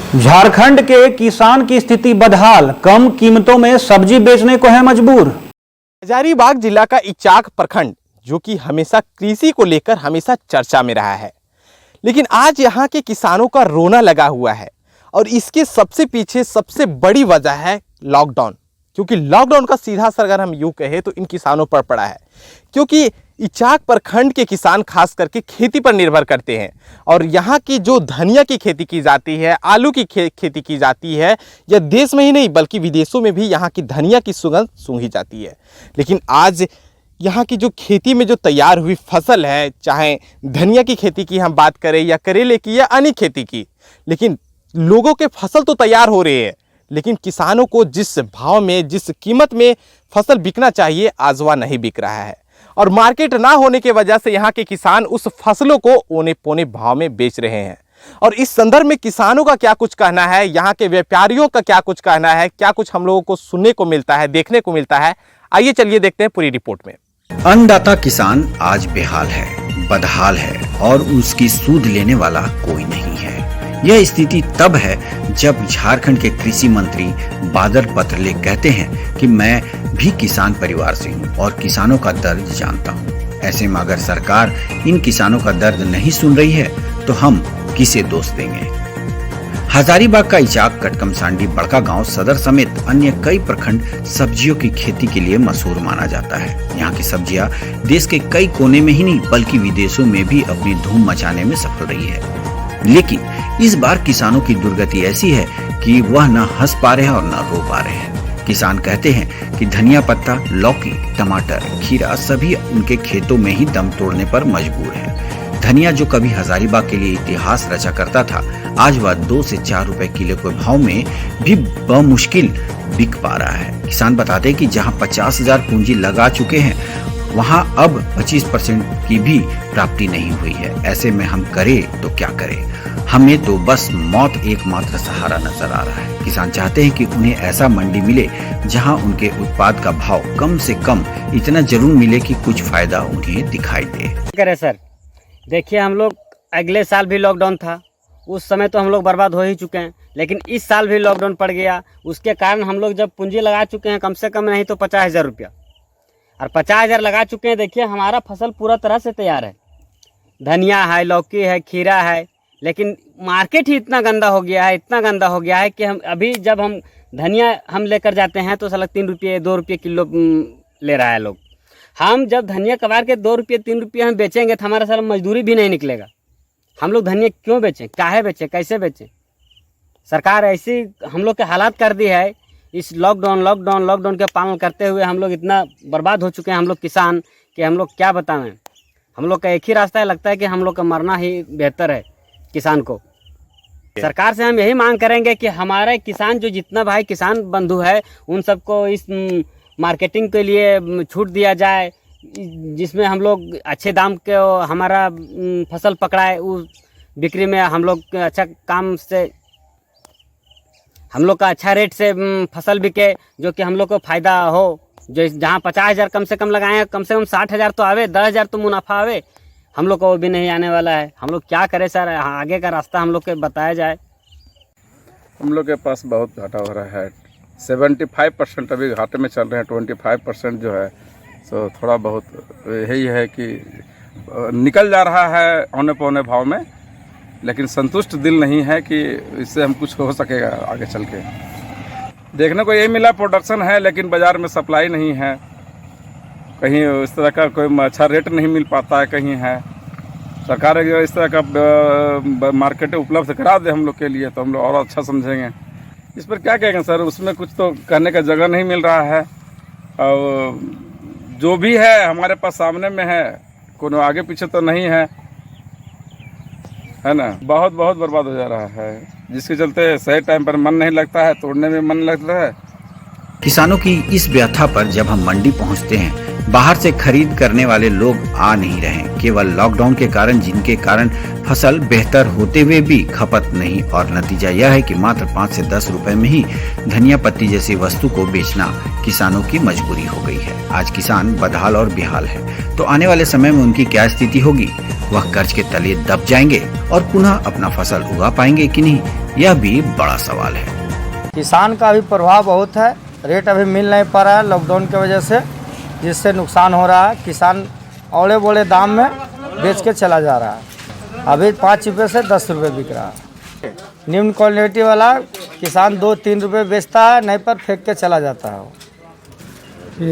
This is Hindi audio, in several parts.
झारखंड के किसान की स्थिति बदहाल, कम कीमतों में सब्जी बेचने को है मजबूर। हजारीबाग जिला का इचाक प्रखंड जो कि हमेशा कृषि को लेकर हमेशा चर्चा में रहा है, लेकिन आज यहाँ के किसानों का रोना लगा हुआ है और इसके सबसे पीछे सबसे बड़ी वजह है लॉकडाउन। क्योंकि लॉकडाउन का सीधा असर अगर हम यूँ कहें तो इन किसानों पर पड़ा है, क्योंकि इचाक प्रखंड के किसान खास करके खेती पर निर्भर करते हैं और यहाँ की जो धनिया की खेती की जाती है, आलू की खेती की जाती है, यह देश में ही नहीं बल्कि विदेशों में भी यहाँ की धनिया की सुगंध सूंघी जाती है। लेकिन आज यहाँ की जो खेती में जो तैयार हुई फसल है, चाहे धनिया की खेती की हम बात करें या करेले की या अन्य खेती की, लेकिन लोगों के फसल तो तैयार हो रहे हैं, लेकिन किसानों को जिस भाव में जिस कीमत में फसल बिकना चाहिए आज वह नहीं बिक रहा है और मार्केट ना होने की वजह से यहाँ के किसान उस फसलों को औने पौने भाव में बेच रहे हैं। और इस संदर्भ में किसानों का क्या कुछ कहना है, यहाँ के व्यापारियों का क्या कुछ कहना है, क्या कुछ हम लोगों को सुनने को मिलता है, देखने को मिलता है, आइए चलिए देखते हैं पूरी रिपोर्ट में। अन्नदाता किसान आज बेहाल है, बदहाल है और उसकी सूद लेने वाला कोई नहीं है। यह स्थिति तब है जब झारखंड के कृषि मंत्री बादल पत्रलेख कहते हैं कि मैं भी किसान परिवार से हूं और किसानों का दर्द जानता हूं। ऐसे में अगर सरकार इन किसानों का दर्द नहीं सुन रही है तो हम किसे दोष देंगे। हजारीबाग का इचाक, कटकमसांडी, बड़का गांव सदर समेत अन्य कई प्रखंड सब्जियों की खेती के लिए मशहूर माना जाता है। यहाँ की सब्जियां देश के कई कोने में ही नहीं बल्कि विदेशों में भी अपनी धूम मचाने में सफल रही है। लेकिन इस बार किसानों की दुर्गति ऐसी है कि वह न हंस पा रहे हैं और न रो पा रहे हैं। किसान कहते हैं कि धनिया पत्ता, लौकी, टमाटर, खीरा सभी उनके खेतों में ही दम तोड़ने पर मजबूर है। धनिया जो कभी हजारीबाग के लिए इतिहास रचा करता था, आज वह 2 से 4 रुपए किलो के भाव में भी बमुश्किल बिक पा रहा है। किसान बताते हैं कि जहां 50,000 पूंजी लगा चुके हैं वहां अब 25% की भी प्राप्ति नहीं हुई है। ऐसे में हम करें तो क्या करें, हमें तो बस मौत एकमात्र सहारा नजर आ रहा है। किसान चाहते हैं कि उन्हें ऐसा मंडी मिले जहां उनके उत्पाद का भाव कम से कम इतना जरूर मिले कि कुछ फायदा उन्हें दिखाई दे। करे सर, देखिए हम लोग अगले साल भी लॉकडाउन था, उस समय तो हम लोग बर्बाद हो ही चुके हैं, लेकिन इस साल भी लॉकडाउन पड़ गया। उसके कारण हम लोग जब पूंजी लगा चुके हैं कम से कम नहीं तो 50,000 रुपया, और 50,000 लगा चुके हैं। देखिए हमारा फसल पूरा तरह से तैयार है, धनिया है, लौकी है, खीरा है, लेकिन मार्केट ही इतना गंदा हो गया है, इतना गंदा हो गया है कि हम अभी जब हम धनिया हम लेकर जाते हैं तो साला 3 रुपये 2 रुपये किलो ले रहा है लोग। हम जब धनिया कबार के 2 रुपये 3 रुपये हम बेचेंगे तो हमारा साला मजदूरी भी नहीं निकलेगा। हम लोग धनिया क्यों बेचें, काहे बेचें, कैसे बेचें? सरकार ऐसी हम लोग के हालात कर दी है। इस लॉकडाउन के पालन करते हुए हम लोग इतना बर्बाद हो चुके हैं हम लोग किसान कि हम लोग क्या बताएं। हम लोग का एक ही रास्ता है, लगता है कि हम लोग का मरना ही बेहतर है किसान को। सरकार से हम यही मांग करेंगे कि हमारे किसान जो जितना भाई किसान बंधु है उन सबको इस मार्केटिंग के लिए छूट दिया जाए, जिसमें हम लोग अच्छे दाम के हमारा फसल पकड़ाए, उस बिक्री में हम लोग अच्छा काम से हम लोग का अच्छा रेट से फसल बिके, जो कि हम लोग को फ़ायदा हो। जो जहाँ 50,000 कम से कम लगाएं, कम से कम 60,000 तो आवे, 10,000 तो मुनाफा आवे। हम लोग को वो भी नहीं आने वाला है। हम लोग क्या करें सर, आगे का रास्ता हम लोग को बताया जाए। हम लोग के पास बहुत घाटा हो रहा है। 75% अभी घाटे में चल रहे हैं, 25% जो है सो थोड़ा बहुत यही है कि निकल जा रहा है औने पौने भाव में, लेकिन संतुष्ट दिल नहीं है कि इससे हम कुछ हो सकेगा आगे चल के। देखने को यही मिला प्रोडक्शन है लेकिन बाज़ार में सप्लाई नहीं है, कहीं इस तरह का कोई अच्छा रेट नहीं मिल पाता है, कहीं है। सरकार अगर इस तरह का मार्केट उपलब्ध करा दे हम लोग के लिए तो हम लोग और अच्छा समझेंगे। इस पर क्या कहेंगे सर, उसमें कुछ तो कहने का जगह नहीं मिल रहा है और जो भी है हमारे पास सामने में है, कोनो आगे पीछे तो नहीं है ना। बहुत बर्बाद हो जा रहा है, जिसके चलते सही टाइम पर मन नहीं लगता है, तोड़ने में मन लगता है। किसानों की इस व्यथा पर जब हम मंडी पहुंचते हैं, बाहर से खरीद करने वाले लोग आ नहीं रहे। केवल लॉकडाउन के कारण, जिनके कारण फसल बेहतर होते हुए भी खपत नहीं, और नतीजा यह है कि मात्र 5 से 10 रुपए में ही धनिया पत्ती जैसी वस्तु को बेचना किसानों की मजबूरी हो गई है। आज किसान बदहाल और बेहाल है, तो आने वाले समय में उनकी क्या स्थिति होगी? वह कर्ज के तले दब जाएंगे और पुनः अपना फसल उगा पाएंगे कि नहीं, यह भी बड़ा सवाल है। किसान का भी प्रभाव बहुत है। रेट अभी मिल नहीं पा रहा है लॉकडाउन की वजह से, जिससे नुकसान हो रहा है। किसान औले बोले दाम में बेच के चला जा रहा है। अभी 5 रुपये से 10 रुपये बिक रहा है। निम्न क्वालिटी वाला किसान 2-3 रुपये बेचता है, नहीं पर फेंक के चला जाता है।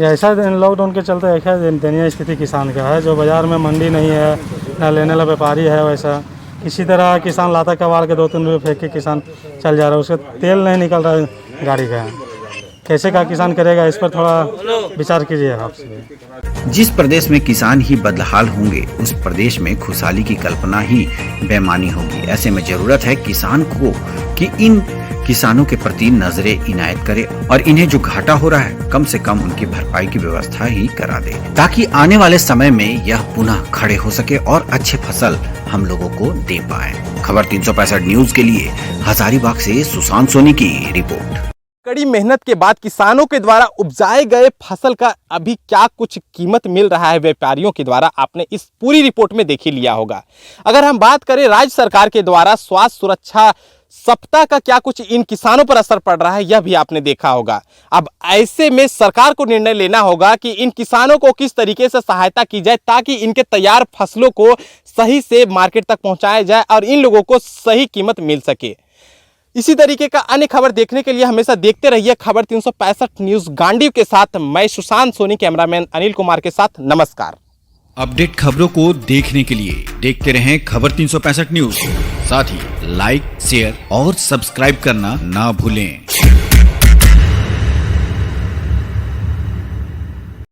ऐसा लॉकडाउन के चलते ऐसा दयनीय स्थिति किसान का है, जो बाज़ार में मंडी नहीं है, ना लेने वाला व्यापारी है। वैसा किसी तरह किसान लाता कबाड़ के 2-3 रुपये फेंक के किसान चल जा रहा है। उसका तेल नहीं निकल रहा है गाड़ी का। कैसे का किसान करेगा, इस पर थोड़ा विचार कीजिए आपसे। जिस प्रदेश में किसान ही बदहाल होंगे, उस प्रदेश में खुशहाली की कल्पना ही बेमानी होगी। ऐसे में जरूरत है किसान को कि इन किसानों के प्रति नजरें इनायत करे और इन्हें जो घाटा हो रहा है कम से कम उनकी भरपाई की व्यवस्था ही करा दे, ताकि आने वाले समय में यह पुनः खड़े हो सके और अच्छे फसल हम लोगों को दे पाए। खबर 365 न्यूज के लिए हजारीबाग से सुशांत सोनी की रिपोर्ट। कड़ी मेहनत के बाद किसानों के द्वारा उपजाए गए फसल का अभी क्या कुछ कीमत मिल रहा है व्यापारियों के द्वारा, आपने इस पूरी रिपोर्ट में देख ही लिया होगा। अगर हम बात करें राज्य सरकार के द्वारा स्वास्थ्य सुरक्षा सप्ताह का क्या कुछ इन किसानों पर असर पड़ रहा है, यह भी आपने देखा होगा। अब ऐसे में सरकार को निर्णय लेना होगा कि इन किसानों को किस तरीके से सहायता की जाए, ताकि इनके तैयार फसलों को सही से मार्केट तक पहुंचाया जाए और इन लोगों को सही कीमत मिल सके। इसी तरीके का अन्य खबर देखने के लिए हमेशा देखते रहिए खबर 365 न्यूज गांडीव के साथ। मैं सुशांत सोनी, कैमरामैन अनिल कुमार के साथ। नमस्कार। अपडेट खबरों को देखने के लिए देखते रहें खबर 365 न्यूज। साथ ही लाइक, शेयर और सब्सक्राइब करना ना भूलें।